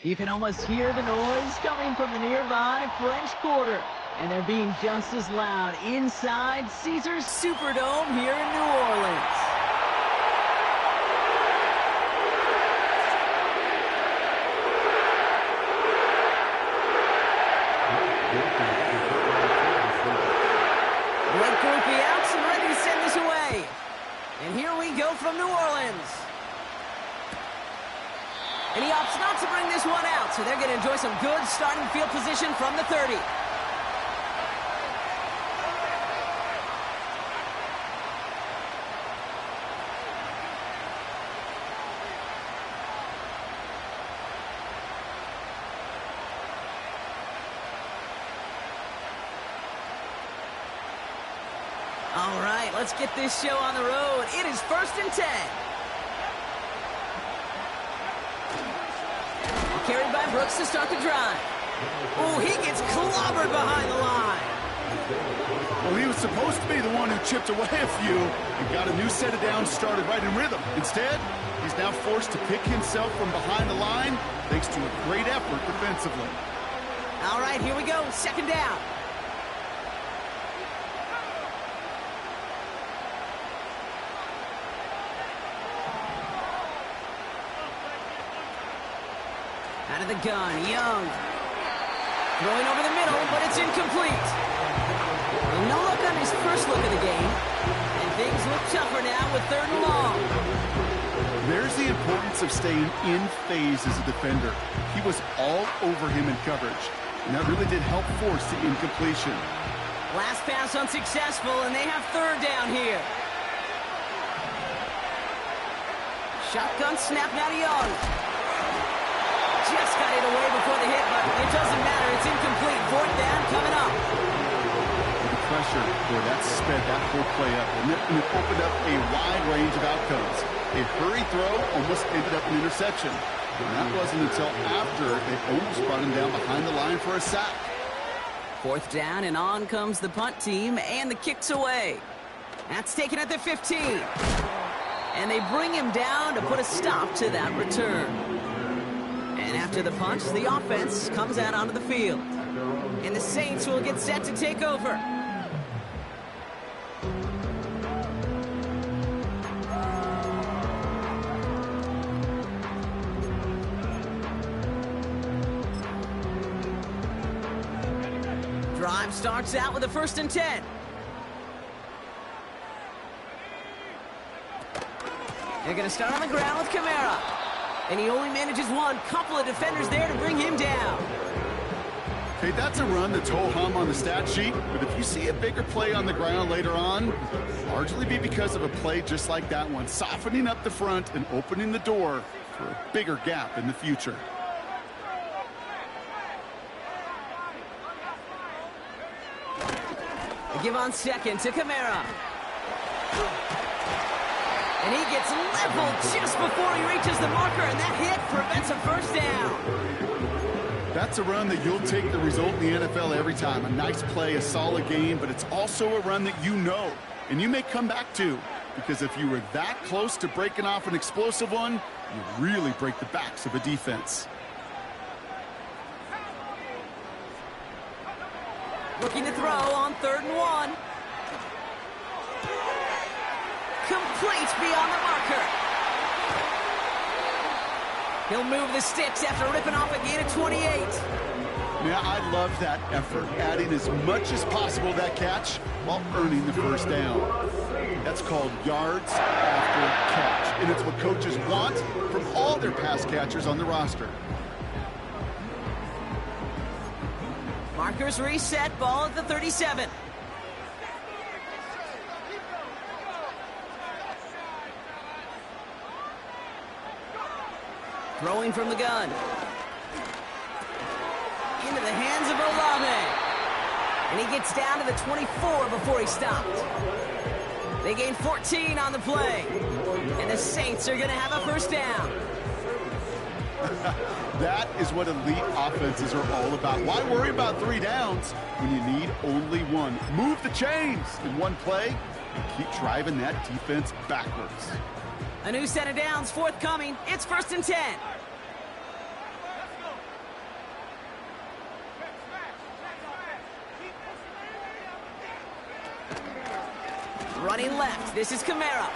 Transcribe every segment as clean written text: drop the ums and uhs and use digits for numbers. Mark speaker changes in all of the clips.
Speaker 1: You can almost hear the noise coming from the nearby French Quarter. And they're being just as loud inside Caesars Superdome here in New Orleans. Blake Groupie out and ready to send this away. And here we go from New Orleans. And he opts not to bring this one out, so they're going to enjoy some good starting field position from the 30. All right, let's get this show on the road. It is 1st and 10. Carried by Brooks to start the drive. Oh, he gets clobbered behind the line.
Speaker 2: Well, he was supposed to be the one who chipped away a few and got a new set of downs started right in rhythm. Instead, he's now forced to pick himself from behind the line thanks to a great effort defensively.
Speaker 1: All right, here we go. 2nd down. Out of the gun, Young. Throwing over the middle, but it's incomplete. Well, no luck on his first look of the game. And things look tougher now with 3rd and long.
Speaker 2: There's the importance of staying in phase as a defender. He was all over him in coverage, and that really did help force the incompletion.
Speaker 1: Last pass unsuccessful, and they have 3rd down here. Shotgun snap now to Young. Just got it away before the hit, but it doesn't matter. It's incomplete. 4th down coming up.
Speaker 2: The pressure, boy, that sped that whole play up, and it opened up a wide range of outcomes. A hurry throw almost ended up an interception. And that wasn't until after they almost brought him down behind the line for a sack.
Speaker 1: 4th down, and on comes the punt team, and the kick's away. That's taken at the 15. And they bring him down to put a stop to that return. And after the punch, the offense comes out onto the field. And the Saints will get set to take over. Drive starts out with a 1st and 10. They're going to start on the ground with Kamara. And he only manages one. Couple of defenders there to bring him down.
Speaker 2: Hey, that's a run that's ho-hum on the stat sheet, but if you see a bigger play on the ground later on, it'll largely be because of a play just like that one, softening up the front and opening the door for a bigger gap in the future.
Speaker 1: They give on 2nd to Kamara. And he gets leveled just before he reaches the marker, and that hit prevents a 1st down.
Speaker 2: That's a run that you'll take the result in the NFL every time. A nice play, a solid game, but it's also a run that you know, and you may come back to, because if you were that close to breaking off an explosive one, you really break the backs of a defense.
Speaker 1: Looking to throw on 3rd and 1. Complete beyond the marker. He'll move the sticks after ripping off a gain of 28.
Speaker 2: Yeah, I love that effort, adding as much as possible to that catch while earning the 1st down. That's called yards after catch, and it's what coaches want from all their pass catchers on the roster.
Speaker 1: Markers reset, ball at the 37. Throwing from the gun. Into the hands of Olave. And he gets down to the 24 before he stopped. They gain 14 on the play. And the Saints are going to have a 1st down.
Speaker 2: That is what elite offenses are all about. Why worry about 3 downs when you need only one? Move the chains in one play and keep driving that defense backwards.
Speaker 1: A new set of downs forthcoming. It's 1st and 10. Running left. This is Kamara.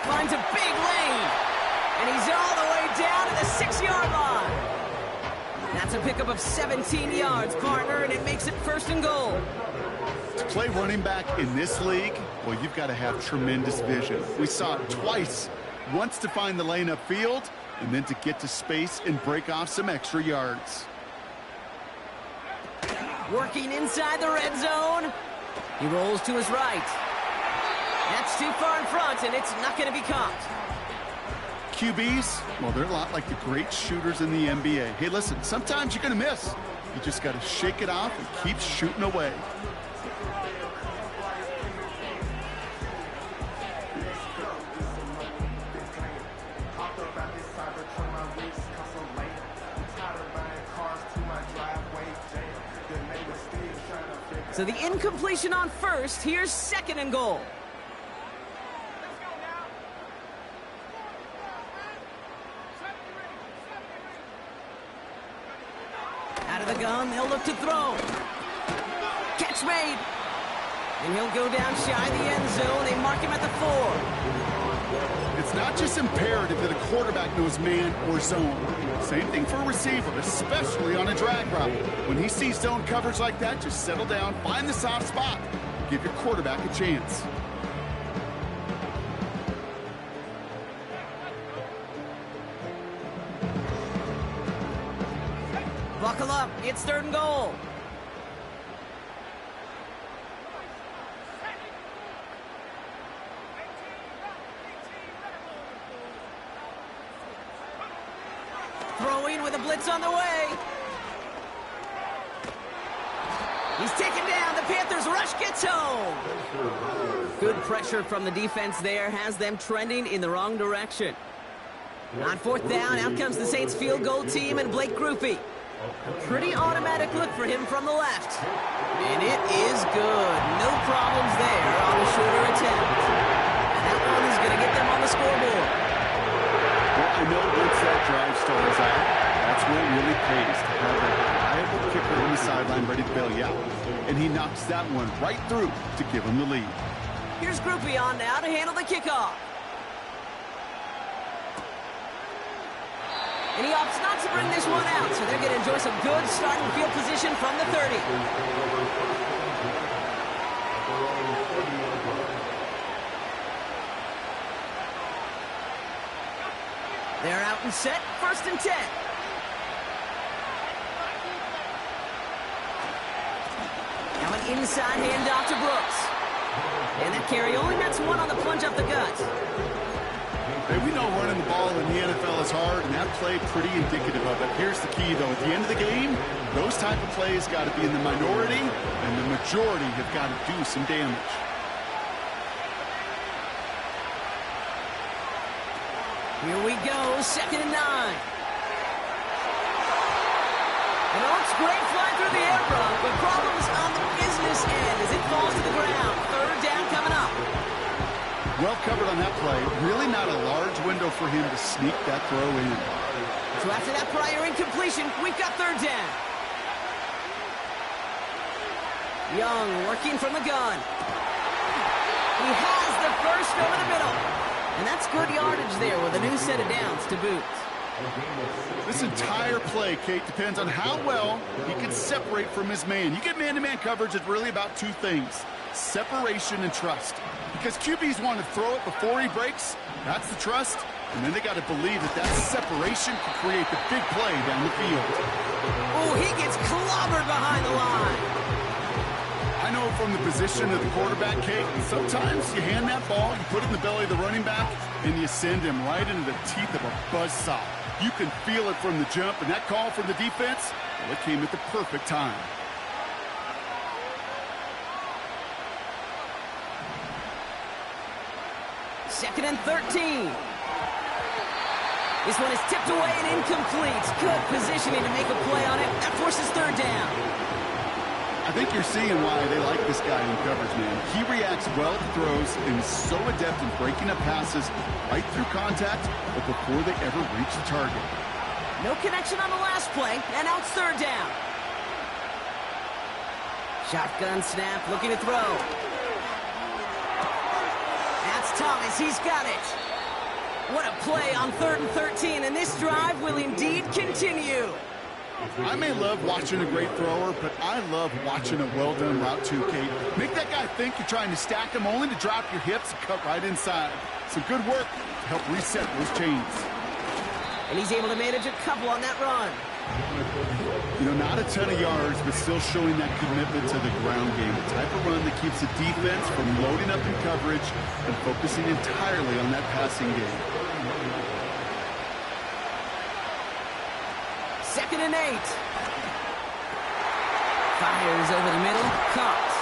Speaker 1: Finds a big lane. And he's all the way down to the 6-yard line. That's a pickup of 17 yards, partner, and it makes it 1st and goal.
Speaker 2: To play running back in this league, well, you've got to have tremendous vision. We saw it twice. Once to find the lane upfield, and then to get to space and break off some extra yards.
Speaker 1: Working inside the red zone. He rolls to his right. That's too far in front, and it's not going to be caught.
Speaker 2: QBs, well, they're a lot like the great shooters in the NBA. Hey, listen, sometimes you're going to miss. You just got to shake it off and keep shooting away.
Speaker 1: So the incompletion on 1st. Here's 2nd and goal. Out of the gun, they'll look to throw. Catch made. And he'll go down shy of the end zone. They mark him at the 4.
Speaker 2: It's not just imperative that a quarterback knows man or zone. Same thing for a receiver, especially on a drag route. When he sees zone coverage like that, just settle down, find the soft spot. Give your quarterback a chance.
Speaker 1: Buckle up. It's 3rd and goal. Throwing with a blitz on the way. He's taken down. The Panthers rush gets home. Good pressure from the defense there has them trending in the wrong direction. On 4th down, out comes the Saints field goal team and Blake Grupe. A pretty automatic look for him from the left. And it is good. No problems there on the shorter attempt. And that one is going to get them on the scoreboard.
Speaker 2: Well, I know once that drive stalls out, that's where it really pays to have a reliable kicker on the sideline ready to bail you out. And he knocks that one right through to give him the lead.
Speaker 1: Here's Grupe on now to handle the kickoff. And he opts not to bring this one out, so they're going to enjoy some good starting field position from the 30. They're out and set, 1st and 10. Now an inside handoff to Brooks. And that carry only nets 1 on the plunge up the gut.
Speaker 2: Hey, we know running the ball in the NFL is hard, and that play pretty indicative of it. Here's the key, though. At the end of the game, those type of plays got to be in the minority, and the majority have got to do some damage.
Speaker 1: Here we go, 2nd and 9. And it looks great flying through the air, but problems on the business end as it falls to the ground. 3rd down coming up.
Speaker 2: Well covered on that play. Really not a large window for him to sneak that throw in.
Speaker 1: So after that prior incompletion, we've got 3rd down. Young working from the gun. He has the 1st over the middle. And that's good yardage there with a new set of downs to boot.
Speaker 2: This entire play, Kate, depends on how well he can separate from his man. You get man-to-man coverage, it's really about 2 things. Separation and trust. Because QBs want to throw it before he breaks. That's the trust. And then they got to believe that that separation can create the big play down the field.
Speaker 1: Oh, he gets clobbered behind the line.
Speaker 2: I know from the position of the quarterback, Kate, sometimes you hand that ball, you put it in the belly of the running back, and you send him right into the teeth of a buzzsaw. You can feel it from the jump, and that call from the defense, well, it came at the perfect time.
Speaker 1: Second and 13. This one is tipped away and incomplete. Good positioning to make a play on it. That forces 3rd down.
Speaker 2: I think you're seeing why they like this guy in coverage, man. He reacts well to throws and is so adept in breaking up passes right through contact, but before they ever reach the target.
Speaker 1: No connection on the last play, and now it's 3rd down. Shotgun snap, looking to throw. Thomas, he's got it. What a play on 3rd and 13, and this drive will indeed continue.
Speaker 2: I may love watching a great thrower, but I love watching a well-done route too, Kate. Make that guy think you're trying to stack him, only to drop your hips and cut right inside. Some good work to help reset those chains.
Speaker 1: And he's able to manage a couple on that run.
Speaker 2: You know, not a ton of yards, but still showing that commitment to the ground game. The type of run that keeps the defense from loading up in coverage and focusing entirely on that passing game.
Speaker 1: 2nd and 8. Fires over the middle, caught.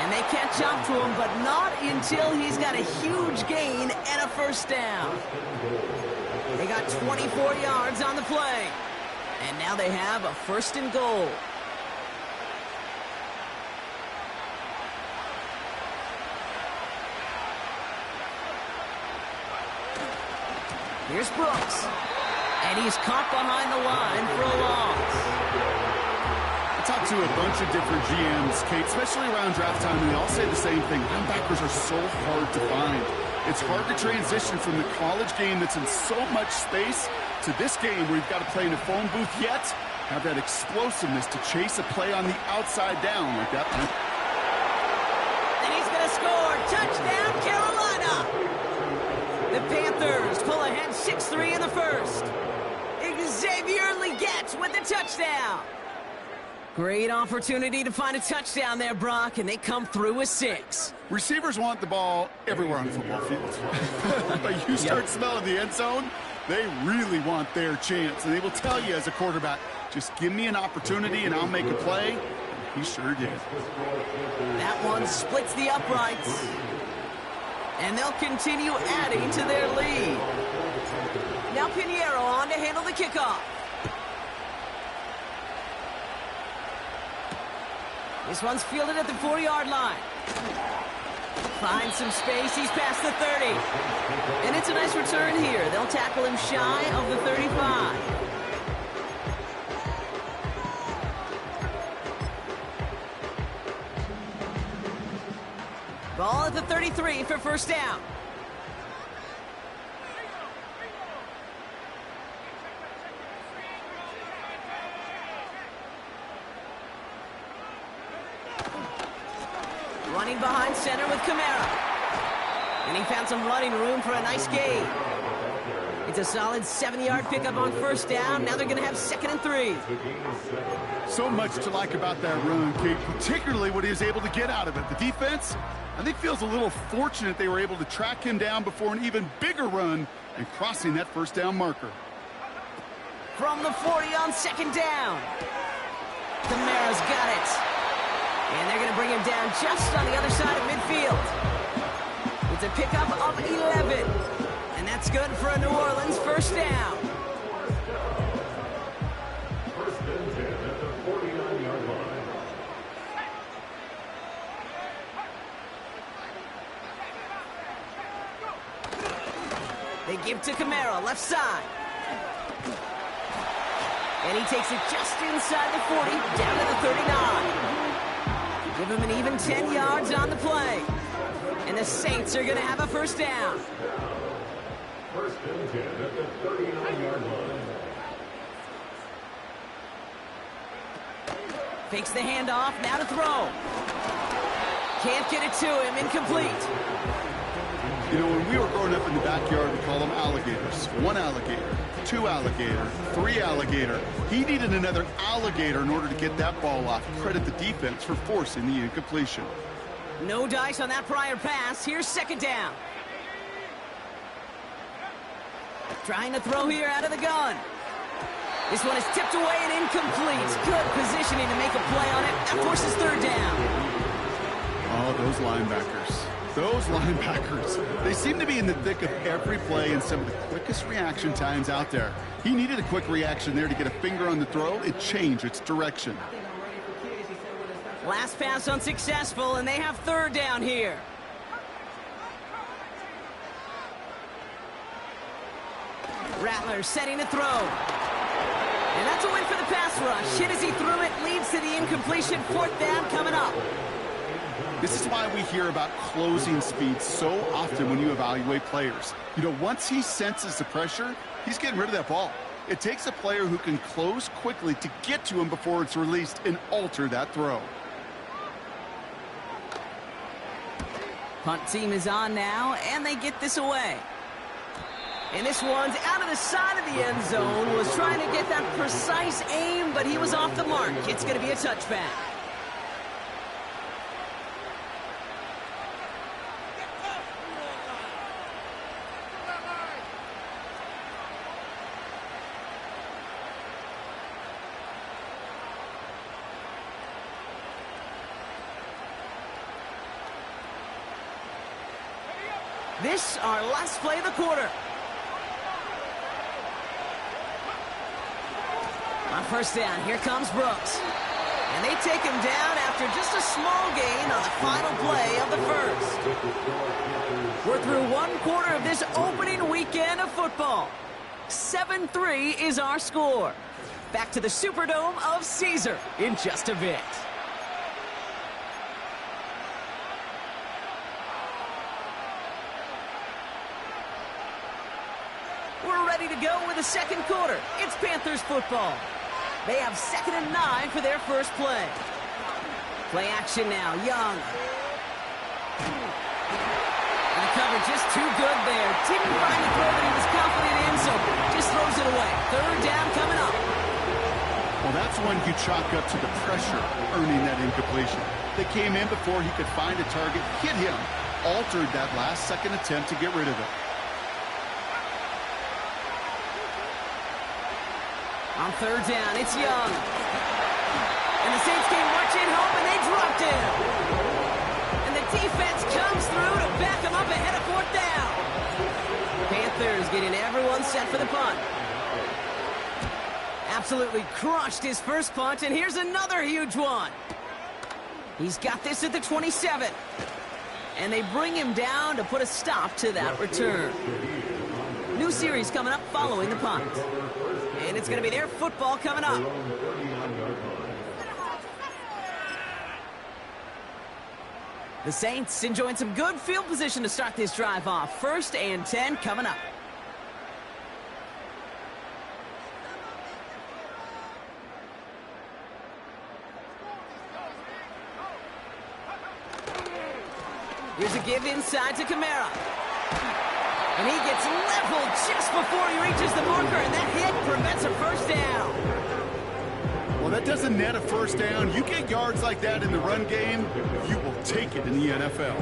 Speaker 1: And they catch up to him, but not until he's got a huge gain and a first down. They got 24 yards on the play. And now they have a 1st and goal. Here's Brooks. And he's caught behind the line for a loss.
Speaker 2: I talked to a bunch of different GMs, Kate, especially around draft time, and they all say the same thing. Linebackers are so hard to find. It's hard to transition from the college game that's in so much space to this game where you've got to play in a phone booth, yet have that explosiveness to chase a play on the outside down like that.
Speaker 1: And he's going to score. Touchdown, Carolina. The Panthers pull ahead 6-3 in the first. Xavier Legette with the touchdown. Great opportunity to find a touchdown there, Brock, and they come through with 6.
Speaker 2: Receivers want the ball everywhere on the football field. But you start smelling the end zone, they really want their chance. And they will tell you as a quarterback, just give me an opportunity and I'll make a play. And he sure did.
Speaker 1: That one splits the uprights. And they'll continue adding to their lead. Now Pinheiro on to handle the kickoff. This one's fielded at the 4-yard line. Finds some space. He's past the 30. And it's a nice return here. They'll tackle him shy of the 35. Ball at the 33 for first down. Running behind center with Kamara. And he found some running room for a nice gain. It's a solid 7-yard pickup on first down. Now they're going to have 2nd and 3.
Speaker 2: So much to like about that run, Kate, particularly what he was able to get out of it. The defense, I think, feels a little fortunate they were able to track him down before an even bigger run and crossing that first down marker.
Speaker 1: From the 40 on 2nd down. Kamara's got it. And they're going to bring him down just on the other side of midfield. It's a pickup of 11. And that's good for a New Orleans first down. They give to Kamara, left side. And he takes it just inside the 40, down to the 39. Give him an even 10 yards on the play. And the Saints are going to have a first down.
Speaker 3: 1st and 10 at the 39-yard line.
Speaker 1: Fakes the handoff, now to throw. Can't get it to him, incomplete.
Speaker 2: You know, when we were growing up in the backyard, we call them alligators. 1 alligator, 2 alligator, 3 alligator. He needed another alligator in order to get that ball off. Credit the defense for forcing the incompletion.
Speaker 1: No dice on that prior pass. Here's 2nd down. Trying to throw here out of the gun. This one is tipped away and incomplete. Good positioning to make a play on it. That forces 3rd down.
Speaker 2: Oh, those linebackers. Those linebackers, they seem to be in the thick of every play and some of the quickest reaction times out there. He needed a quick reaction there to get a finger on the throw and change its direction.
Speaker 1: Last pass unsuccessful, and they have 3rd down here. Rattler setting to throw. And that's a win for the pass rush. Hit as he threw it, leads to the incompletion. 4th down coming up.
Speaker 2: This is why we hear about closing speed so often when you evaluate players. You know, once he senses the pressure, he's getting rid of that ball. It takes a player who can close quickly to get to him before it's released and alter that throw.
Speaker 1: Punt team is on now, and they get this away. And this one's out of the side of the end zone. Was trying to get that precise aim, but he was off the mark. It's going to be a touchback. This, our last play of the quarter. On first down, here comes Brooks. And they take him down after just a small gain on the final play of the first. We're through one quarter of this opening weekend of football. 7-3 is our score. Back to the Superdome of Caesar in just a bit. We're ready to go with the second quarter. It's Panthers football. They have 2nd and 9 for their first play. Play action now, Young. And the cover just too good there. Didn't find the throw that he was confident in, so just throws it away. 3rd down coming up.
Speaker 2: Well, that's one you chalk up to the pressure earning that incompletion. They came in before he could find a target, hit him, altered that last-second attempt to get rid of it.
Speaker 1: On 3rd down, it's Young. And the Saints came marching home, and they dropped him. And the defense comes through to back him up ahead of 4th down. Panthers getting everyone set for the punt. Absolutely crushed his first punt, and here's another huge one. He's got this at the 27. And they bring him down to put a stop to that return. New series coming up following the punt. And it's going to be their football coming up. The Saints enjoying some good field position to start this drive off. 1st and 10 coming up. Here's a give inside to Kamara. And he gets leveled just before he reaches the marker, and that hit prevents a first down.
Speaker 2: Well, that doesn't net a first down. You get yards like that in the run game, you will take it in the NFL.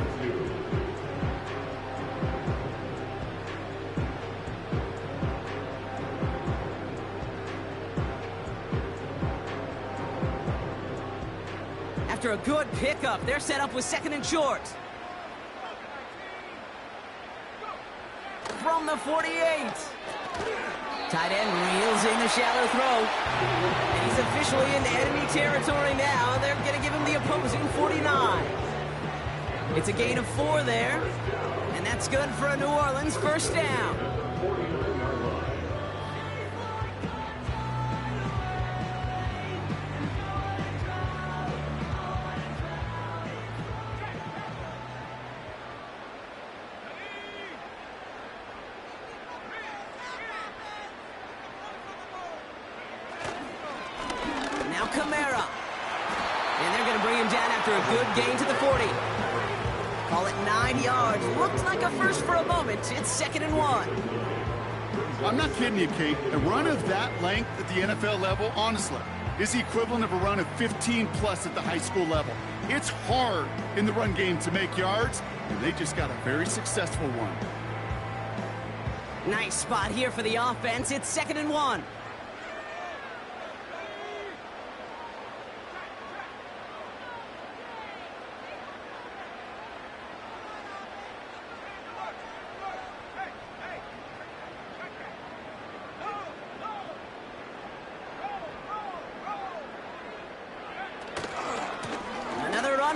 Speaker 1: After a good pickup, they're set up with 2nd and short. From the 48. Tight end reels in the shallow throw. And he's officially in enemy territory now. They're going to give him the opposing 49. It's a gain of 4 there. And that's good for a New Orleans first down. Kamara. And they're going to bring him down after a good gain to the 40. Call it 9 yards. Looked like a first for a moment. It's 2nd and 1.
Speaker 2: I'm not kidding you, Kate. A run of that length at the NFL level, honestly, is the equivalent of a run of 15-plus at the high school level. It's hard in the run game to make yards, and they just got a very successful one.
Speaker 1: Nice spot here for the offense. It's 2nd and 1.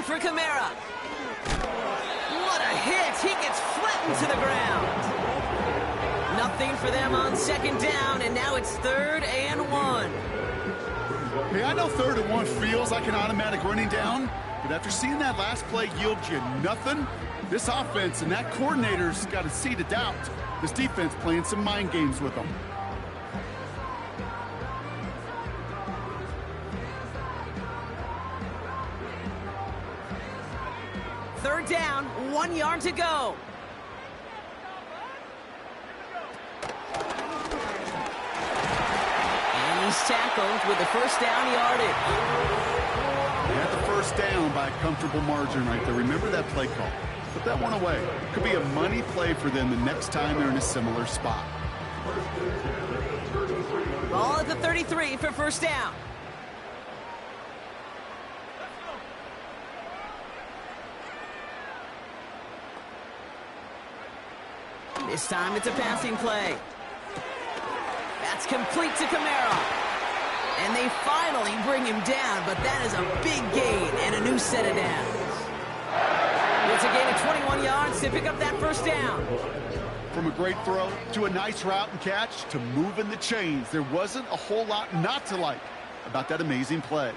Speaker 1: For Kamara. What a hit. He gets flattened to the ground. Nothing for them on 2nd down, and now it's 3rd and 1.
Speaker 2: Hey, I know 3rd and 1 feels like an automatic running down, But after seeing that last play yield you nothing, this offense and that coordinator's got a seed of doubt. This defense playing some mind games with them.
Speaker 1: Third down, 1 yard to go. And he's tackled with the first down yardage.
Speaker 2: They had the first down by a comfortable margin right there. Remember that play call. Put that one away. Could be a money play for them the next time they're in a similar spot.
Speaker 1: Ball at the 33 for first down. This time it's a passing play. That's complete to Kamara. And they finally bring him down, but that is a big gain and a new set of downs. It's a gain of 21 yards to pick up that first down.
Speaker 2: From a great throw to a nice route and catch to moving the chains, there wasn't a whole lot not to like about that amazing play.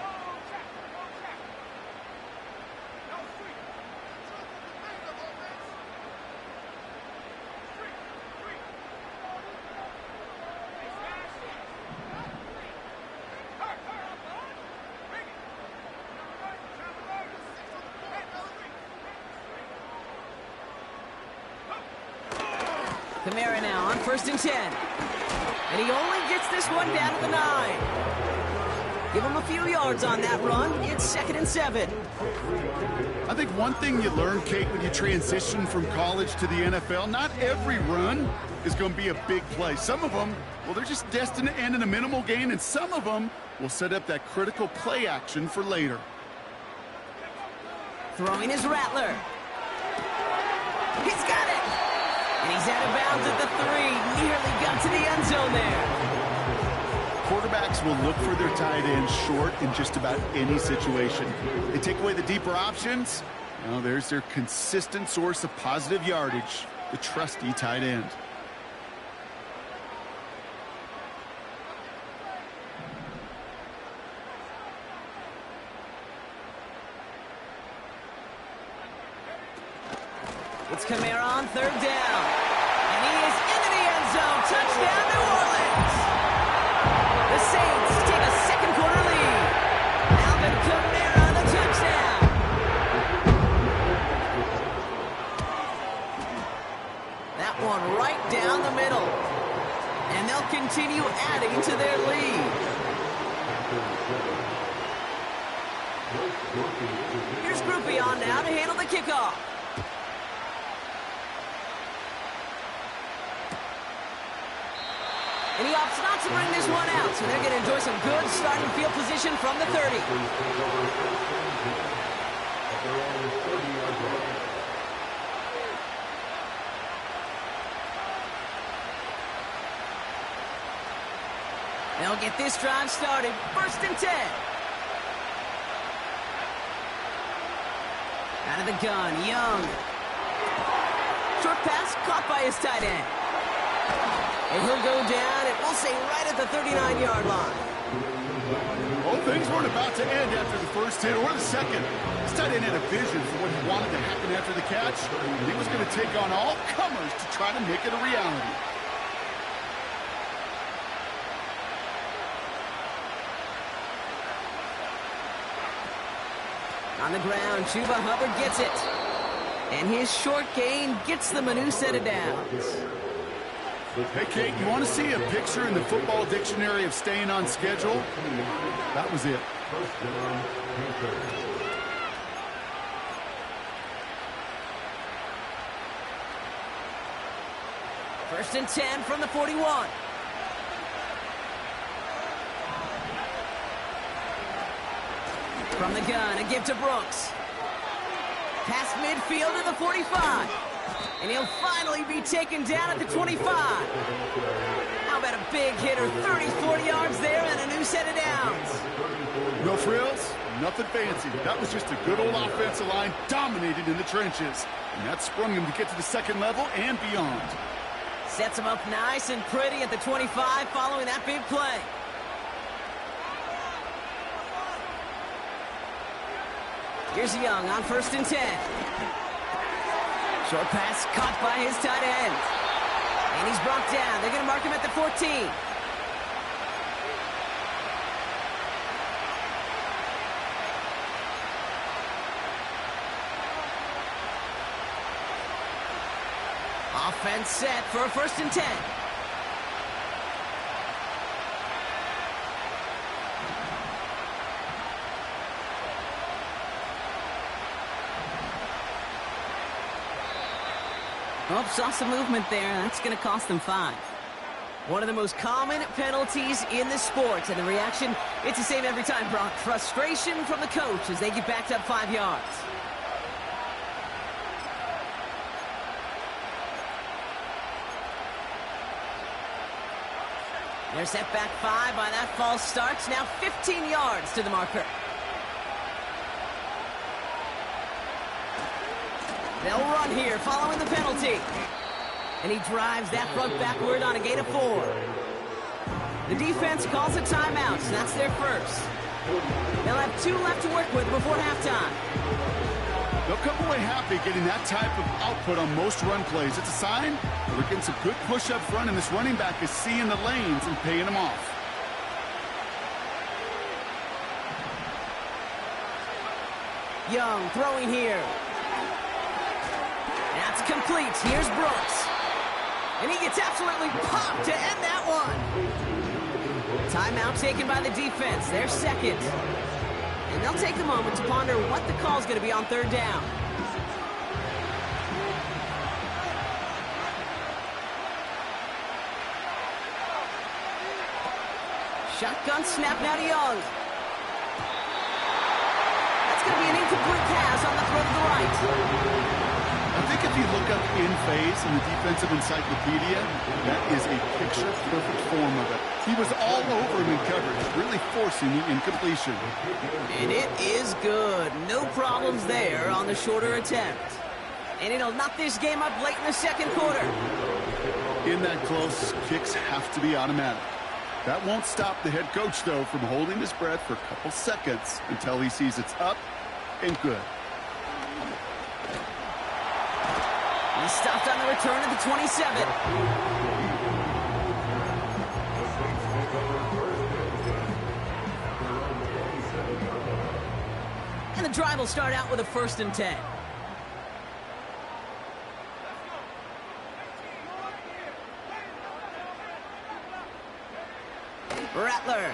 Speaker 1: Kamara now on 1st and 10. And he only gets this one down to the 9. Give him a few yards on that run. It's 2nd and 7.
Speaker 2: I think one thing you learn, Kate, when you transition from college to the NFL, not every run is going to be a big play. Some of them, well, they're just destined to end in a minimal gain, and some of them will set up that critical play action for later.
Speaker 1: Throwing his Rattler. He's got it. And he's out of bounds at the 3. Nearly got to the end zone there.
Speaker 2: Quarterbacks will look for their tight end short in just about any situation. They take away the deeper options. Well, there's their consistent source of positive yardage, the trusty tight end.
Speaker 1: It's Kamara on 3rd down. And he is into the end zone. Touchdown, New Orleans. The Saints take a second quarter lead. Alvin Kamara, the touchdown. That one right down the middle. And they'll continue adding to their lead. Here's Groupie on now to handle the kickoff. And he opts not to bring this one out, so they're going to enjoy some good starting field position from the 30. They'll get this drive started. 1st and 10. Out of the gun, Young. Short pass caught by his tight end. And he'll go down, and we'll say right at the 39-yard line.
Speaker 2: Well, things weren't about to end after the first hit or the second. This tight end had a vision for what he wanted to happen after the catch. And he was going to take on all comers to try to make it a reality.
Speaker 1: On the ground, Chuba Hubbard gets it. And his short gain gets them a new set of downs.
Speaker 2: Hey, Kate, you want to see a picture in the football dictionary of staying on schedule? That was it.
Speaker 1: First and 10 from the 41. From the gun, a give to Brooks. Past midfield to the 45. And he'll finally be taken down at the 25. How about a big hitter, 30, 40 yards there and a new set of downs.
Speaker 2: No frills, nothing fancy. That was just a good old offensive line dominated in the trenches. And that sprung him to get to the second level and beyond.
Speaker 1: Sets him up nice and pretty at the 25 following that big play. Here's Young on 1st and 10. Short pass caught by his tight end. And he's brought down. They're going to mark him at the 14. Offense set for a 1st and 10. Oh, saw some movement there. That's going to cost them 5. One of the most common penalties in the sport. And the reaction, it's the same every time, Brock. Frustration from the coach as they get backed up 5 yards. They're set back 5 by that false start. Now 15 yards to the marker. They'll run here following the penalty. And he drives that front backward on a gain of 4. The defense calls a timeout, so that's their first. They'll have 2 left to work with before halftime.
Speaker 2: They'll come away happy getting that type of output on most run plays. It's a sign that we're getting some good push up front, and this running back is seeing the lanes and paying them off.
Speaker 1: Young throwing here. That's complete. Here's Brooks. And he gets absolutely popped to end that one. Timeout taken by the defense. Their second. And they'll take the moment to ponder what the call's going to be on 3rd down. Shotgun snap now to Young. That's going to be an incomplete pass on the throw to the right.
Speaker 2: I think if you look up in phase in the defensive encyclopedia, that is a picture-perfect form of it. He was all over him in coverage, really forcing the incompletion.
Speaker 1: And it is good. No problems there on the shorter attempt. And it'll knock this game up late in the 2nd quarter.
Speaker 2: In that close, kicks have to be automatic. That won't stop the head coach, though, from holding his breath for a couple seconds until he sees it's up and good.
Speaker 1: He stopped on the return at the 27. And the drive will start out with a 1st and 10. Rattler.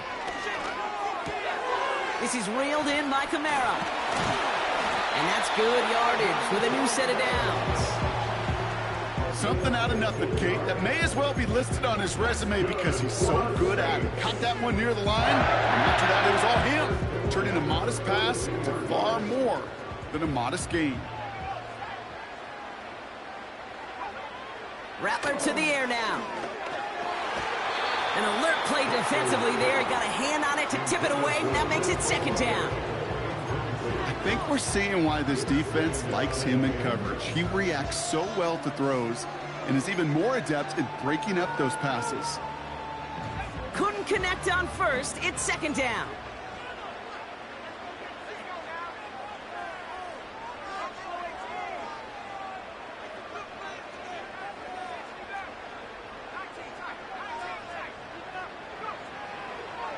Speaker 1: This is reeled in by Kamara. And that's good yardage with a new set of downs.
Speaker 2: Something out of nothing, Kate, that may as well be listed on his resume because he's so good at it. Caught that one near the line, and after that it was all him, turning a modest pass into far more than a modest gain.
Speaker 1: Rattler to the air now. An alert play defensively there. He got a hand on it to tip it away, and that makes it 2nd down.
Speaker 2: I think we're seeing why this defense likes him in coverage. He reacts so well to throws and is even more adept at breaking up those passes.
Speaker 1: Couldn't connect on 1st. It's 2nd down.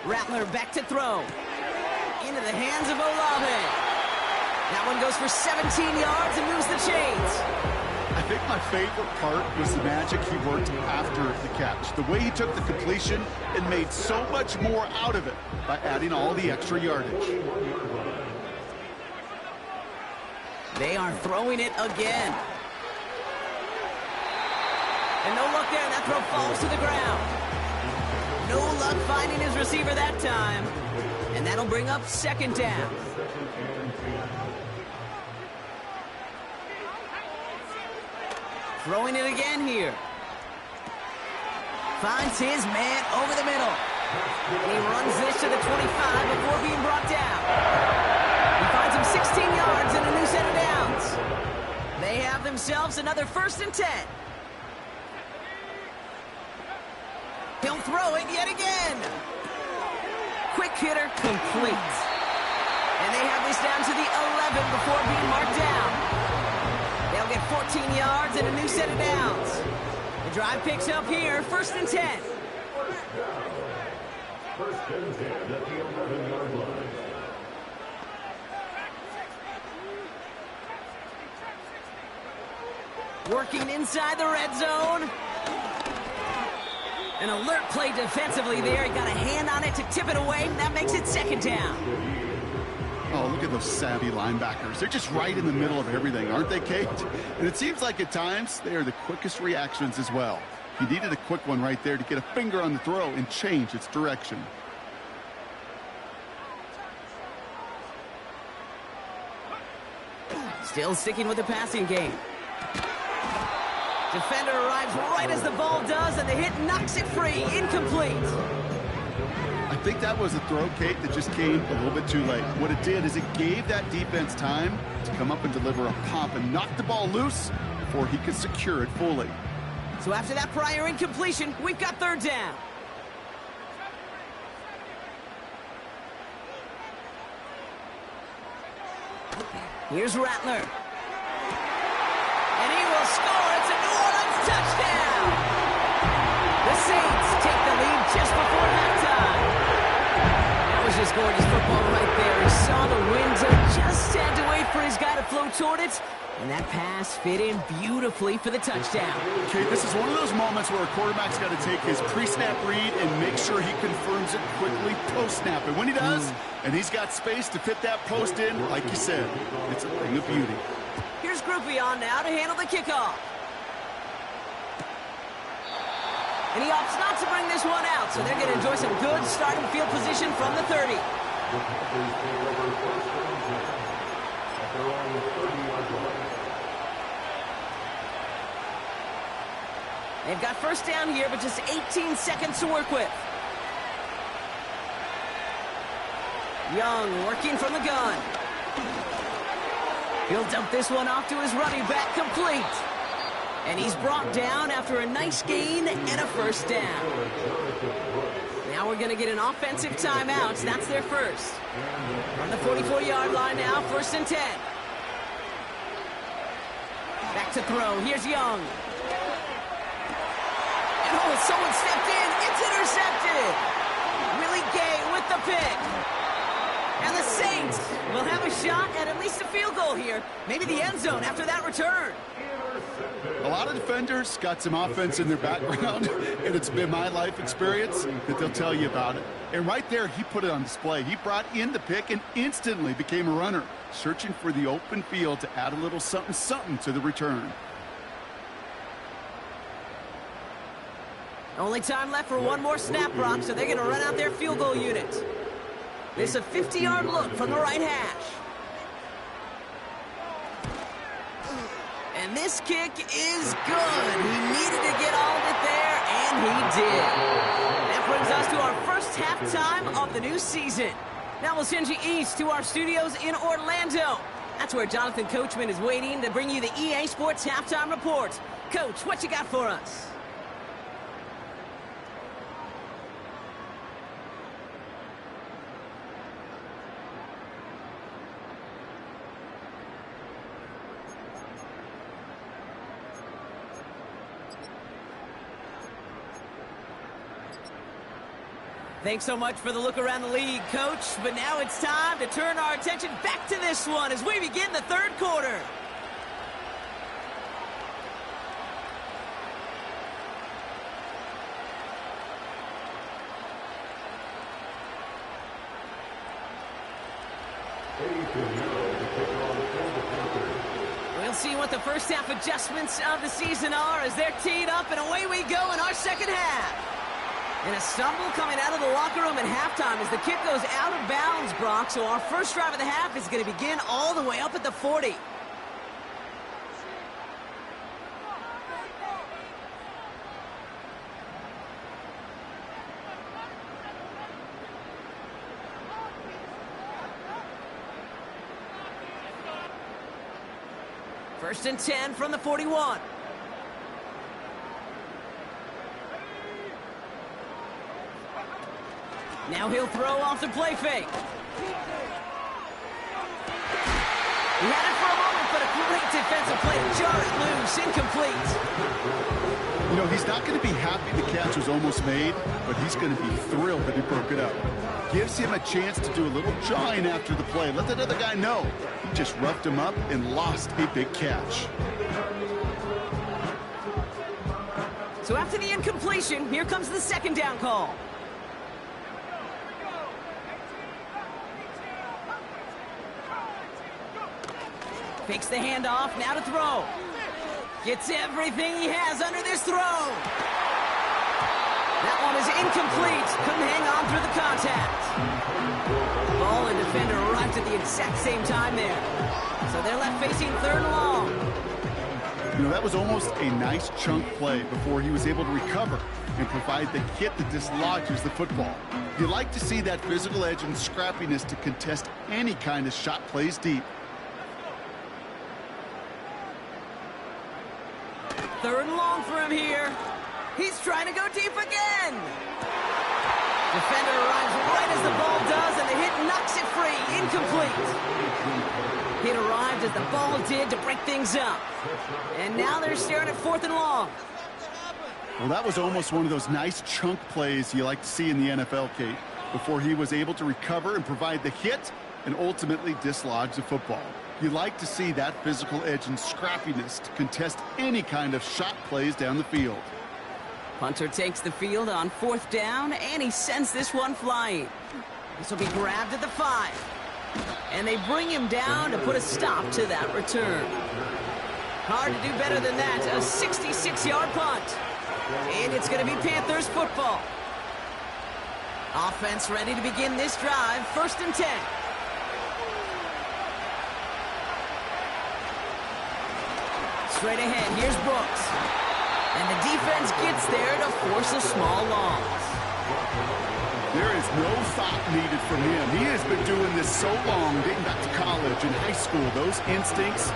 Speaker 1: Rattler back to throw. Into the hands of Olave. That one goes for 17 yards and moves the chains.
Speaker 2: I think my favorite part was the magic he worked after the catch. The way he took the completion and made so much more out of it by adding all the extra yardage.
Speaker 1: They are throwing it again. And no luck there, and that throw falls to the ground. No luck finding his receiver that time. And that'll bring up 2nd down. Throwing it again here. Finds his man over the middle. And he runs this to the 25 before being brought down. He finds him 16 yards and a new set of downs. They have themselves another 1st and 10. He'll throw it yet again. Quick hitter complete. And And they have this down to the 11 before being marked down. They'll get 14 yards and a new set of downs. The drive picks up here, 1st and 10.
Speaker 3: First and 10 at the 11-yard line.
Speaker 1: Working inside the red zone. An alert play defensively there. He got a hand on it to tip it away. That makes it 2nd down.
Speaker 2: Oh, look at those savvy linebackers. They're just right in the middle of everything, aren't they, Kate? And it seems like at times they are the quickest reactions as well. He needed a quick one right there to get a finger on the throw and change its direction.
Speaker 1: Still sticking with the passing game. Defender arrives right as the ball does, and the hit knocks it free. Incomplete.
Speaker 2: I think that was a throw, Kate, that just came a little bit too late. What it did is it gave that defense time to come up and deliver a pop and knock the ball loose before he could secure it fully.
Speaker 1: So after that prior incompletion, we've got 3rd down. Here's Rattler. And he will score. It's a New Orleans touchdown. The Saints take the lead just before halftime. That was just gorgeous football right there. He saw the window, just had to wait for his guy to float toward it. And that pass fit in beautifully for the touchdown.
Speaker 2: Okay, this is one of those moments where a quarterback's got to take his pre-snap read and make sure he confirms it quickly post-snap. And when he does, and he's got space to fit that post in, like you said, it's a thing of beauty.
Speaker 1: Here's Groupie on now to handle the kickoff. And he opts not to bring this one out, so they're going to enjoy some good starting field position from the 30. They've got 1st down here, but just 18 seconds to work with. Young working from the gun. He'll dump this one off to his running back, complete. And he's brought down after a nice gain and a 1st down. Now we're going to get an offensive timeout. That's their first. On the 44-yard line now, 1st and 10. Back to throw. Here's Young. And oh, someone stepped in. It's intercepted. Willie Gay with the pick. And the Saints will have a shot at least a field goal here. Maybe the end zone after that return.
Speaker 2: A lot of defenders got some offense in their background, and it's been my life experience that they'll tell you about it. And right there, he put it on display. He brought in the pick and instantly became a runner, searching for the open field to add a little something-something to the return.
Speaker 1: Only time left for one more snap, Brock, so they're going to run out their field goal unit. This is a 50-yard look from the right hash. And this kick is good. He needed to get all of it there, and he did. That brings us to our first halftime of the new season. Now we'll send you east to our studios in Orlando. That's where Jonathan Coachman is waiting to bring you the EA Sports Halftime Report. Coach, what you got for us? Thanks so much for the look around the league, Coach. But now it's time to turn our attention back to this one as we begin the 3rd quarter. We'll see what the first half adjustments of the season are as they're teed up, and away we go in our second half. And a stumble coming out of the locker room at halftime as the kick goes out of bounds, Brock. So our first drive of the half is going to begin all the way up at the 40. First and 10 from the 41. Now he'll throw off the play fake. He had it for a moment, but a great defensive play to jar it loose. Incomplete.
Speaker 2: You know, he's not going to be happy the catch was almost made, but he's going to be thrilled that he broke it up. Gives him a chance to do a little jawing after the play. Let that other guy know. He just roughed him up and lost a big catch.
Speaker 1: So after the incompletion, here comes the second down call. Fakes the handoff, now to throw. Gets everything he has under this throw. That one is incomplete. Couldn't hang on through the contact. Ball and defender arrived at the exact same time there. So they're left facing third and long.
Speaker 2: You know, that was almost a nice chunk play before he was able to recover and provide the hit that dislodges the football. You like to see that physical edge and scrappiness to contest any kind of shot plays deep.
Speaker 1: Third and long for him here. He's trying to go deep again. Defender arrives right as the ball does, and the hit knocks it free. Incomplete. Hit arrived as the ball did to break things up. And now they're staring at fourth and long.
Speaker 2: Well, that was almost one of those nice chunk plays you like to see in the NFL, Kate, before he was able to recover and provide the hit and ultimately dislodge the football. You like to see that physical edge and scrappiness to contest any kind of shot plays down the field.
Speaker 1: Punter takes the field on fourth down, and he sends this one flying. This will be grabbed at the 5. And they bring him down to put a stop to that return. Hard to do better than that. A 66-yard punt. And it's going to be Panthers football. Offense ready to begin this drive. First and 10. Straight ahead, here's Brooks. And the defense gets there to force a small loss.
Speaker 2: There is no thought needed from him. He has been doing this so long, dating back to college and high school. Those instincts,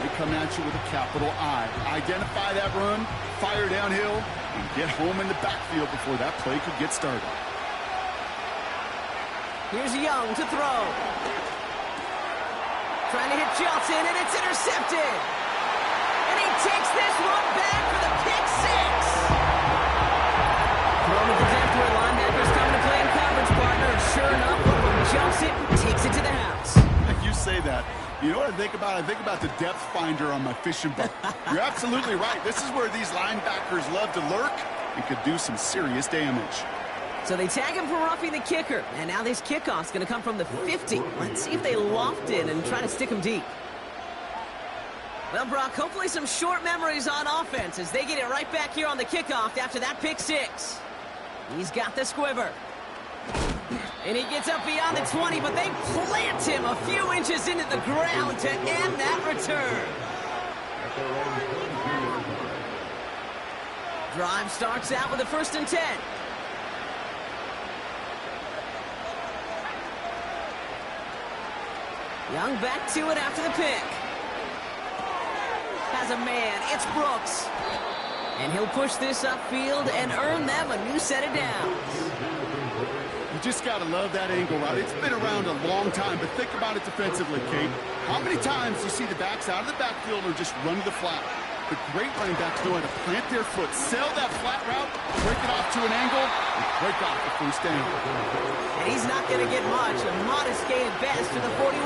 Speaker 2: they come at you with a capital I. Identify that run, fire downhill, and get home in the backfield before that play could get started.
Speaker 1: Here's Young to throw. Trying to hit Johnson, and it's intercepted. And he takes this one back for the pick 6. Thrown to the depth where linebackers coming to play in coverage, partner. Sure enough, Brooklyn jumps it and takes it to the house.
Speaker 2: You say that. You know what I think about? I think about the depth finder on my fishing boat. You're absolutely right. This is where these linebackers love to lurk and could do some serious damage.
Speaker 1: So they tag him for roughing the kicker. And now this kickoff's going to come from the 50. Let's see if they loft it and try to stick him deep. Well, Brock, hopefully some short memories on offense as they get it right back here on the kickoff after that pick 6. He's got the squiver. And he gets up beyond the 20, but they plant him a few inches into the ground to end that return. Drive starts out with a first and 10. Young back to it after the pick. Has a man, it's Brooks. And he'll push this upfield and earn them a new set of downs.
Speaker 2: You just got to love that angle route. It's been around a long time, but think about it defensively, Kate. How many times do you see the backs out of the backfield or just run to the flat? The great running backs know how to plant their foot, sell that flat route, break it off to an angle, and break off the first down.
Speaker 1: And he's not going to get much. A modest gain at best to the 41.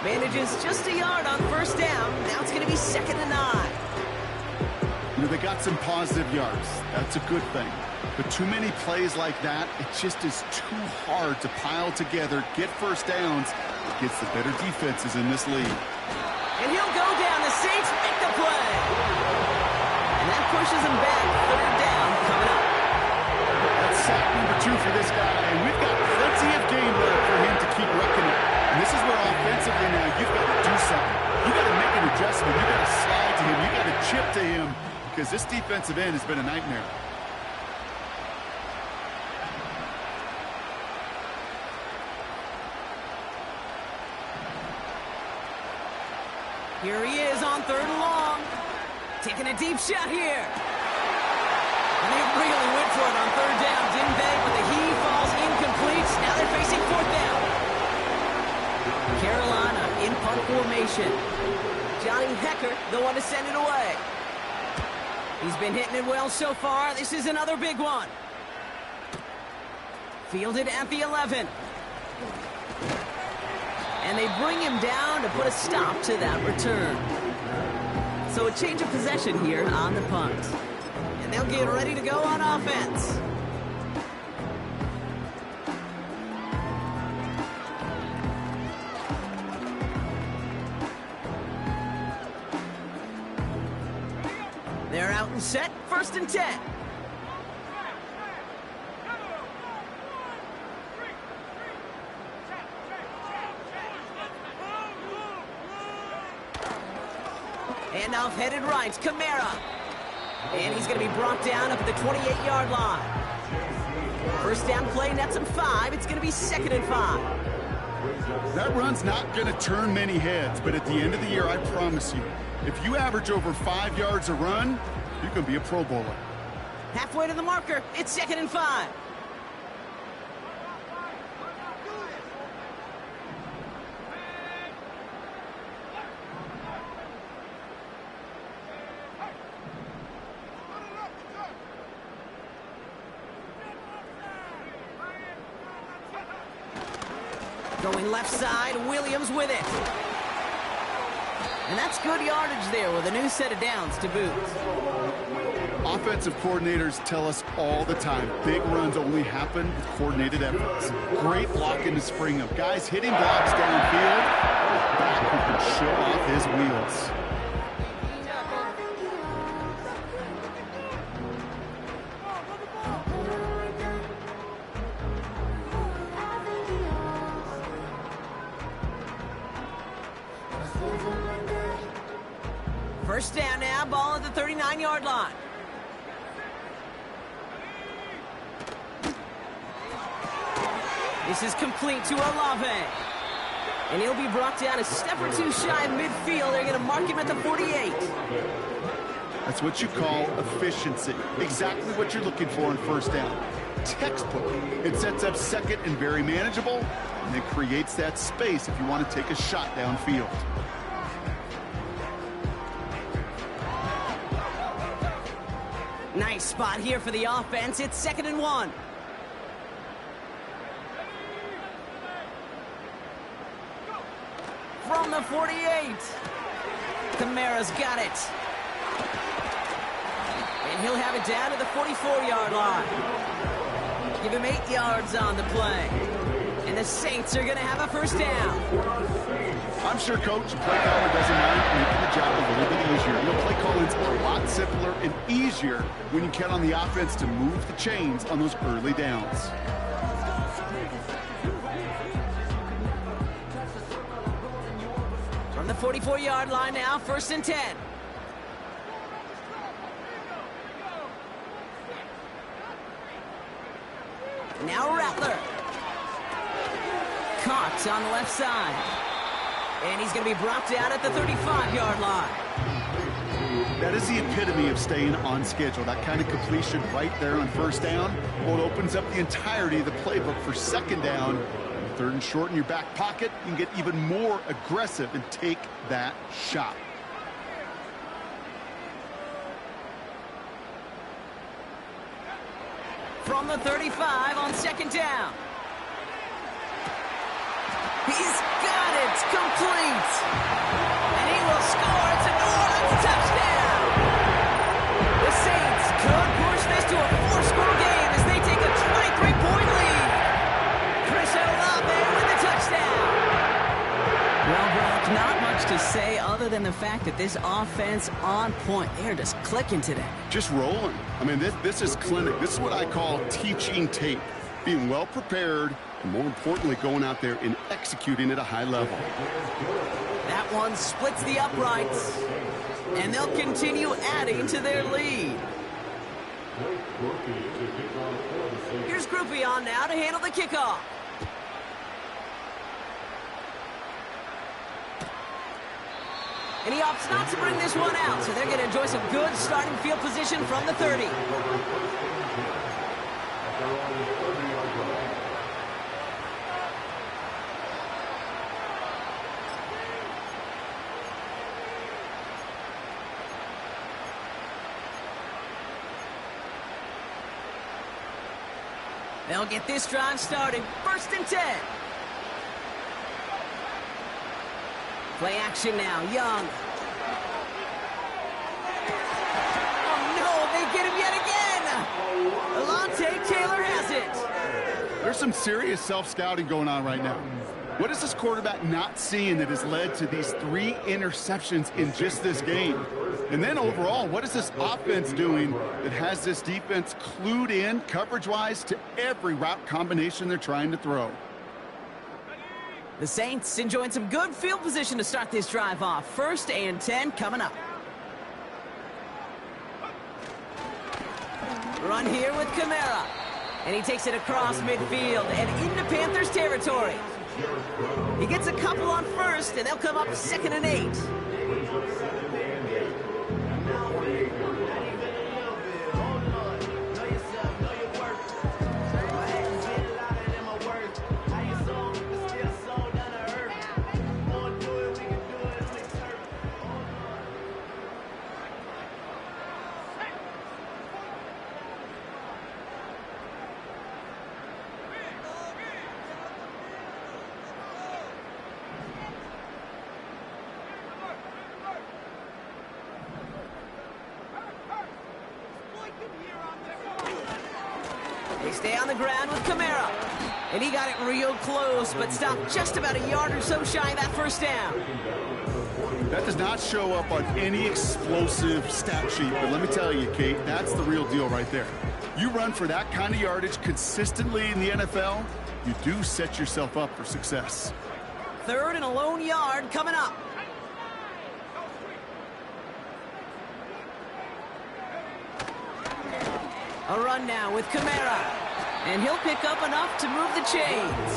Speaker 1: Manages just a yard on first down. Now it's going to be 2nd and 9.
Speaker 2: You know, they got some positive yards. That's a good thing. But too many plays like that, it just is too hard to pile together, get first downs against the better defenses in this league.
Speaker 1: And he'll go down. The Saints make the play. And that pushes him back. 3rd down coming up.
Speaker 2: That's sack number 2 for this guy, and we've got plenty of game left for him to keep wrecking it. And this is where offensively now you've got to do something. You've got to make an adjustment. You've got to slide to him. You've got to chip to him because this defensive end has been a nightmare.
Speaker 1: Here he is on 3rd and long. Taking a deep shot here. And they really went for it on 3rd down, didn't they? But the heave falls incomplete. Now they're facing 4th down. Carolina in punt formation. Johnny Hecker, the one to send it away. He's been hitting it well so far. This is another big one. Fielded at the 11. And they bring him down to put a stop to that return. So a change of possession here on the punt. And they'll get ready to go on offense. They're out and set, 1st and 10. Handoff headed right, Kamara. And he's going to be brought down up at the 28-yard line. 1st down play, nets him 5. It's going to be 2nd and 5.
Speaker 2: That run's not going to turn many heads, but at the end of the year, I promise you, if you average over 5 yards a run, you can be a Pro Bowler.
Speaker 1: Halfway to the marker, it's 2nd and 5. Going left side, Williams with it. And that's good yardage there with a new set of downs to boot.
Speaker 2: Offensive coordinators tell us all the time, big runs only happen with coordinated efforts. Great blocking to spring them. Guys hitting blocks downfield, back who can show off his wheels.
Speaker 1: First down now, ball at the 39-yard line. This is complete to Olave. And he'll be brought down a step or two shy of midfield. They're going to mark him at the 48.
Speaker 2: That's what you call efficiency. Exactly what you're looking for in 1st down. Textbook. It sets up 2nd and very manageable, and it creates that space if you want to take a shot downfield.
Speaker 1: Nice spot here for the offense. It's 2nd and 1. From the 48. Kamara's got it. And he'll have it down to the 44-yard line. Give him 8 yards on the play. And the Saints are going to have a 1st down.
Speaker 2: I'm sure Coach play caller doesn't mind making the job a little bit easier. Play calling's a lot simpler and easier when you count on the offense to move the chains on those early downs.
Speaker 1: From the 44-yard line now, 1st and 10. Now Rattler. Caught on the left side. And he's going to be brought down at the 35-yard line.
Speaker 2: That is the epitome of staying on schedule. That kind of completion right there on 1st down. Well, it opens up the entirety of the playbook for 2nd down. 3rd and short in your back pocket, you can get even more aggressive and take that shot.
Speaker 1: From the 35 on 2nd down. He's got it, complete. And he will score. It's a New Orleans touchdown. The Saints could push this to a 4-score game as they take a 23-point lead. Chris Olave with the touchdown. Well, Brock, not much to say other than the fact that this offense on point. They're just clicking today.
Speaker 2: Just rolling. I mean, this is clinic. This is what I call teaching tape. Being well prepared, and more importantly, going out there and executing at a high level.
Speaker 1: That one splits the uprights, and they'll continue adding to their lead. Here's Groupie on now to handle the kickoff. And he opts not to bring this one out, so they're going to enjoy some good starting field position from the 30. They'll get this drive started. 1st and 10. Play action now. Young. Oh, no. They get him yet again. Alontae Taylor has it.
Speaker 2: There's some serious self-scouting going on right now. What is this quarterback not seeing that has led to these 3 interceptions in just this game? And then overall, what is this offense doing that has this defense clued in coverage-wise to every route combination they're trying to throw?
Speaker 1: The Saints enjoying some good field position to start this drive off. 1st and 10 coming up. Run here with Kamara. And he takes it across midfield and into Panthers territory. He gets a couple on 1st, and they'll come up 2nd and 8. They stay on the ground with Kamara. And he got it real close, but stopped just about a yard or so shy of that 1st down.
Speaker 2: That does not show up on any explosive stat sheet, but let me tell you, Kate, that's the real deal right there. You run for that kind of yardage consistently in the NFL, you do set yourself up for success.
Speaker 1: 3rd and a lone yard coming up. A run now with Kamara. And he'll pick up enough to move the chains.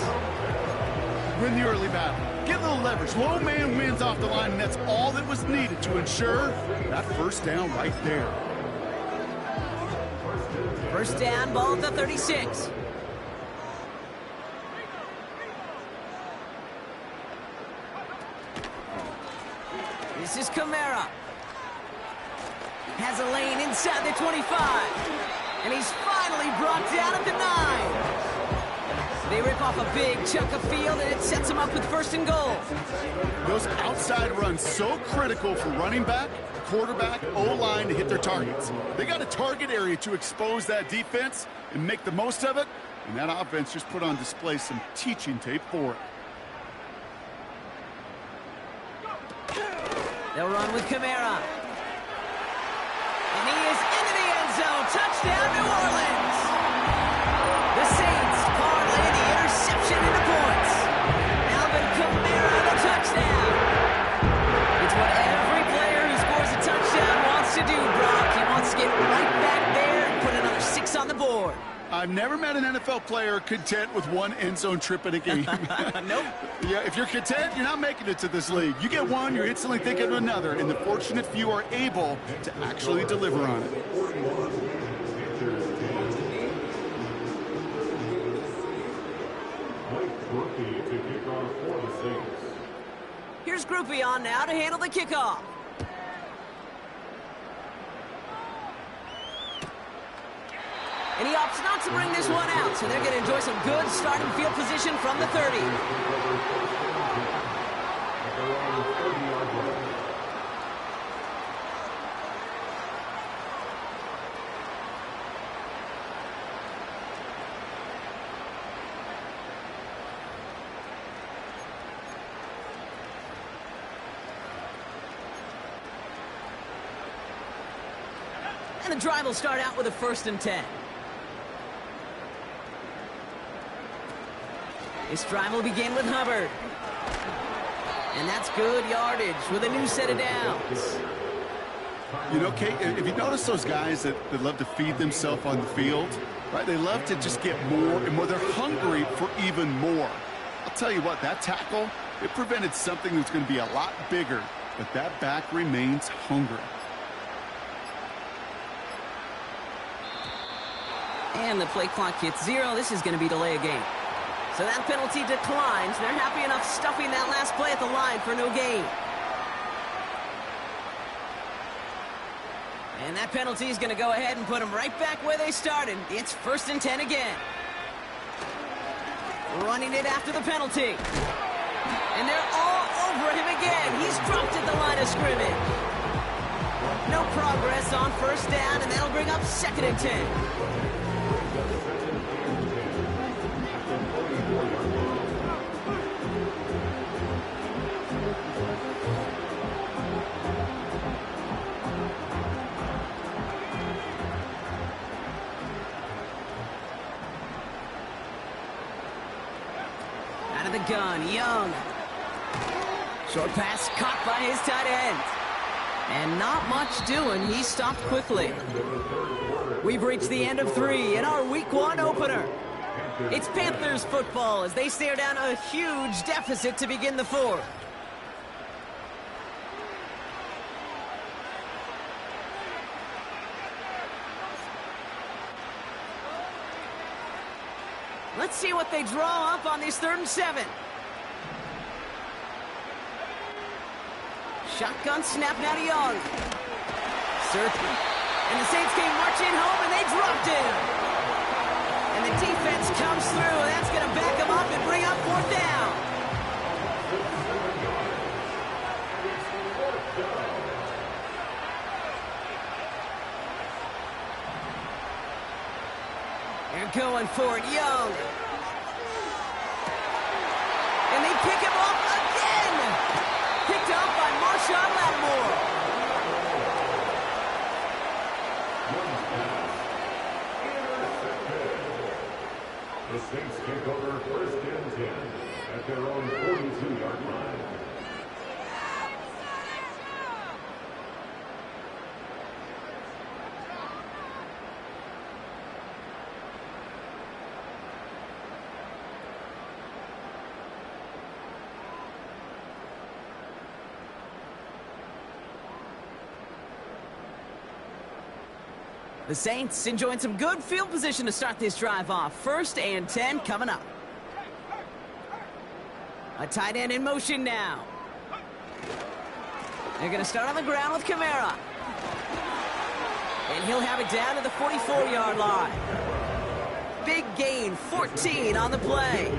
Speaker 2: Win the early battle. Get a little leverage. Low man wins off the line, and that's all that was needed to ensure that 1st down right there.
Speaker 1: 1st down, ball at the 36. This is Kamara. Has a lane inside the 25. And he's finally brought down at the 9. They rip off a big chunk of field, and it sets them up with 1st and goal.
Speaker 2: Those outside runs so critical for running back, quarterback, O-line to hit their targets. They got a target area to expose that defense and make the most of it, and that offense just put on display some teaching tape for it.
Speaker 1: They'll run with Kamara. And he is into the end zone. Touchdown, New Orleans. The Saints parlay the interception into points. Alvin Kamara, the touchdown. It's what every player who scores a touchdown wants to do, Brock. He wants to get right back there and put another 6 on the board.
Speaker 2: I've never met an NFL player content with 1 end zone trip in a game.
Speaker 1: Nope.
Speaker 2: Yeah, if you're content, you're not making it to this league. You get one, you're instantly thinking of another, and the fortunate few are able to actually deliver on it.
Speaker 1: Here's Groupie on now to handle the kickoff. And he opts not to bring this one out, so they're going to enjoy some good starting field position from the 30. And the drive will start out with a 1st and 10. This drive will begin with Hubbard. And that's good yardage with a new set of downs.
Speaker 2: You know, Kate, if you notice those guys that love to feed themselves on the field, right? They love to just get more and more. They're hungry for even more. I'll tell you what, that tackle, it prevented something that's going to be a lot bigger, but that back remains hungry.
Speaker 1: And the play clock hits 0. This is going to be delay a game. So that penalty declines. They're happy enough stuffing that last play at the line for no gain. And that penalty is going to go ahead and put them right back where they started. It's 1st and 10 again. Running it after the penalty. And they're all over him again. He's dropped at the line of scrimmage. No progress on first down, and that'll bring up 2nd and 10. Out of the gun, Young. Short pass caught by his tight end. And not much doing. He stopped quickly. We've reached the end of 3 in our Week 1 opener. It's Panthers football as they stare down a huge deficit to begin the 4th. Let's see what they draw up on this 3rd and 7. Shotgun snap now to Young. Searching. And the Saints came marching home, and they dropped him. And the defense comes through, and that's going to back them up and bring up 4th down. They're going for it, Young. And they pick him up again. Picked up by Marshawn Lattimore.
Speaker 3: The Saints take over 1st and 10 at their own 42-yard line.
Speaker 1: The Saints enjoying some good field position to start this drive off. 1st and 10 coming up. A tight end in motion now. They're going to start on the ground with Kamara. And he'll have it down to the 44-yard line. Big gain, 14 on the play.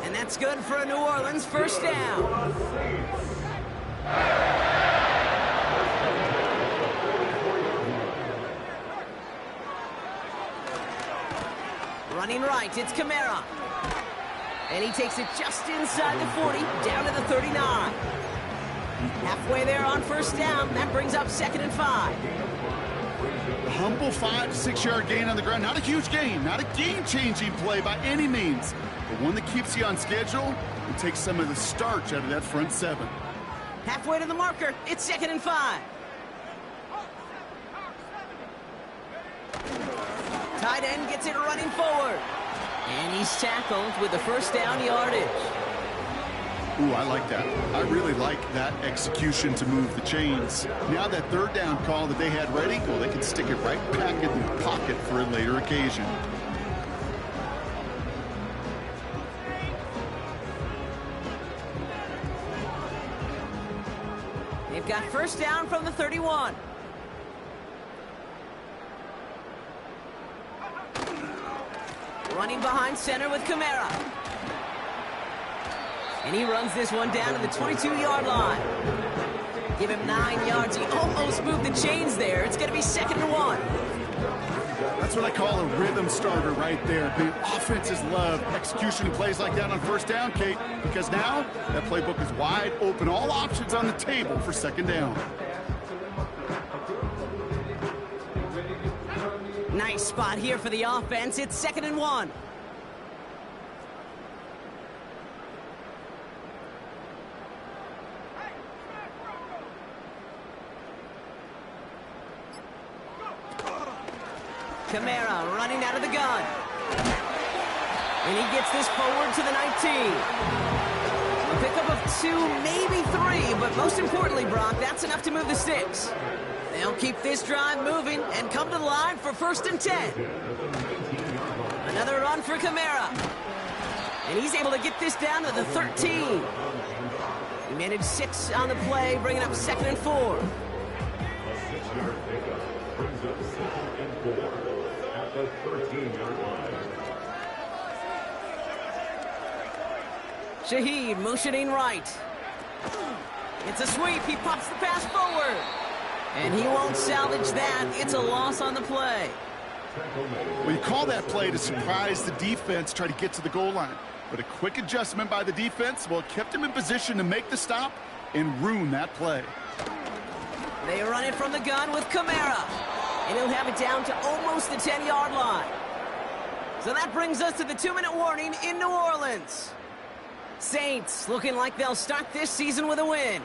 Speaker 1: And that's good for a New Orleans 1st down. Running right, it's Kamara. And he takes it just inside the 40, down to the 39. Halfway there on 1st down, that brings up 2nd and 5.
Speaker 2: A humble 5 to 6 yard gain on the ground. Not a huge gain, not a game-changing play by any means, but one that keeps you on schedule and takes some of the starch out of that front 7.
Speaker 1: Halfway to the marker, it's 2nd and 5. Tight end gets it running forward. And he's tackled with the 1st down yardage.
Speaker 2: Ooh, I like that. I really like that execution to move the chains. Now that 3rd down call that they had ready, well, they can stick it right back in the pocket for a later occasion.
Speaker 1: They've got 1st down from the 31. Running behind center with Kamara. And he runs this one down to the 22-yard line. Give him 9 yards. He almost moved the chains there. It's going to be 2nd and 1.
Speaker 2: That's what I call a rhythm starter right there. The offenses love execution plays like that on 1st down, Kate, because now that playbook is wide open. All options on the table for 2nd down.
Speaker 1: Nice spot here for the offense. It's 2nd and 1. Kamara running out of the gun. And he gets this forward to the 19. A pickup of 2, maybe 3, but most importantly, Brock, that's enough to move the sticks. They'll keep this drive moving and come to the line for 1st and 10. Another run for Kamara. And he's able to get this down to the 13. He managed 6 on the play, bringing up 2nd and 4.
Speaker 3: A 6-yard pickup brings up 2nd and 4 at the 13-yard line.
Speaker 1: Shaheed motioning right. It's a sweep. He pops the pass forward. And he won't salvage that. It's a loss on the play.
Speaker 2: Well, you call that play to surprise the defense, try to get to the goal line. But a quick adjustment by the defense, well, it kept him in position to make the stop and ruin that play.
Speaker 1: They run it from the gun with Kamara. And he'll have it down to almost the 10-yard line. So that brings us to the 2-minute warning in New Orleans. Saints looking like they'll start this season with a win.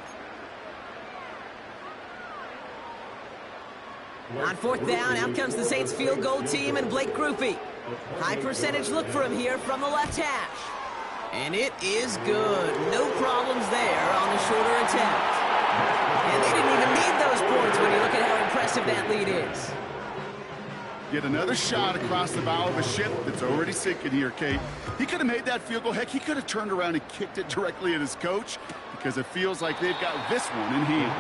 Speaker 1: On 4th down, out comes the Saints field goal team and Blake Grupe. High percentage look for him here from the left hash. And it is good. No problems there on the shorter attempt. And they didn't even need those points when you look at how impressive that lead is.
Speaker 2: Yet another shot across the bow of a ship that's already sinking here, Kate. He could have made that field goal. Heck, he could have turned around and kicked it directly at his coach because it feels like they've got this one in hand.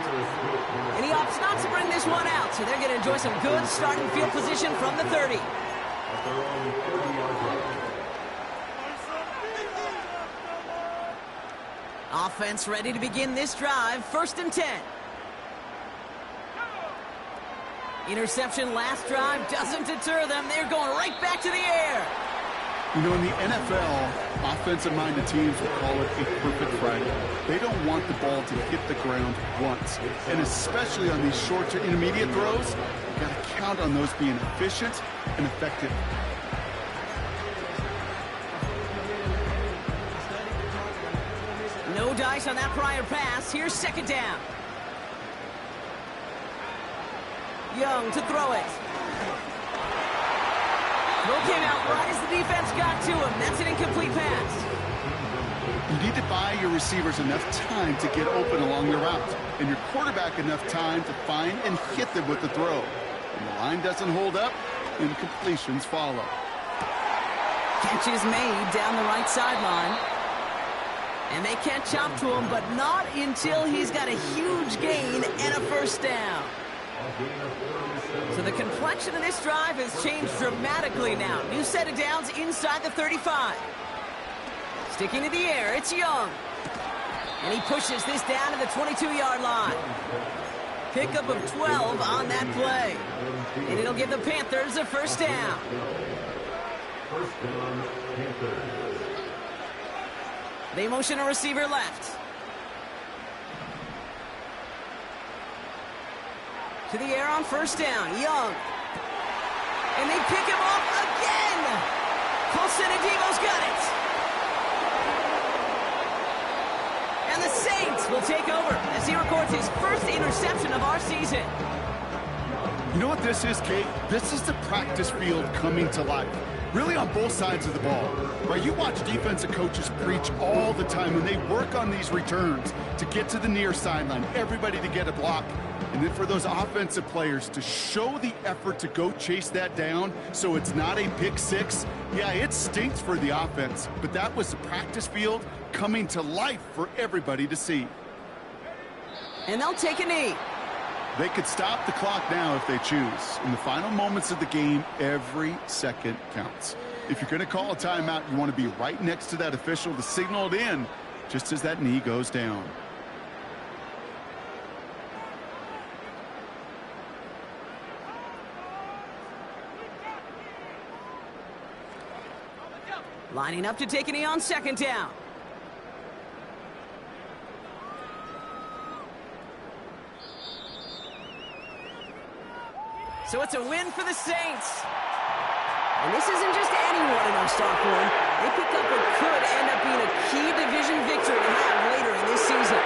Speaker 1: And he opts not to bring this one out, so they're going to enjoy some good starting field position from the 30. Offense ready to begin this drive. 1st and 10. Interception last drive doesn't deter them. They're going right back to the air.
Speaker 2: You know, in the NFL, offensive-minded teams will call it a perfect Friday. They don't want the ball to hit the ground once. And especially on these short to intermediate throws, you've got to count on those being efficient and effective.
Speaker 1: No dice on that prior pass. Here's 2nd down. Young to throw it. Throw came out right as the defense got to him. That's an incomplete pass.
Speaker 2: You need to buy your receivers enough time to get open along the route, and your quarterback enough time to find and hit them with the throw. When the line doesn't hold up, incompletions follow.
Speaker 1: Catch is made down the right sideline. And they catch up to him, but not until he's got a huge gain and a 1st down. So the complexion of this drive has changed dramatically now. New set of downs inside the 35. Sticking to the air, it's Young. And he pushes this down to the 22-yard line. Pickup of 12 on that play. And it'll give the Panthers a 1st down.
Speaker 3: 1st down, Panthers.
Speaker 1: They motion a receiver left. To the air on 1st down, Young. And they pick him off again. Paulson Adebo's got it. And the Saints will take over as he records his 1st interception of our season.
Speaker 2: You know what this is, Kate? This is the practice field coming to life. Really on both sides of the ball. Right, you watch defensive coaches preach all the time when they work on these returns to get to the near sideline, everybody to get a block. And then for those offensive players to show the effort to go chase that down so it's not a pick six. Yeah, it stinks for the offense, but that was the practice field coming to life for everybody to see.
Speaker 1: And they'll take a knee.
Speaker 2: They could stop the clock now if they choose. In the final moments of the game, every second counts. If you're going to call a timeout, you want to be right next to that official to signal it in just as that knee goes down.
Speaker 1: Lining up to take a knee on 2nd down. So it's a win for the Saints. And this isn't just anyone in our star form. They pick up what could end up being a key division victory to have later in this season.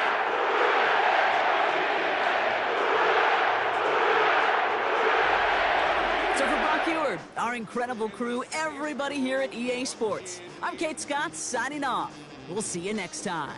Speaker 1: So for Brock Eward, our incredible crew, everybody here at EA Sports, I'm Kate Scott signing off. We'll see you next time.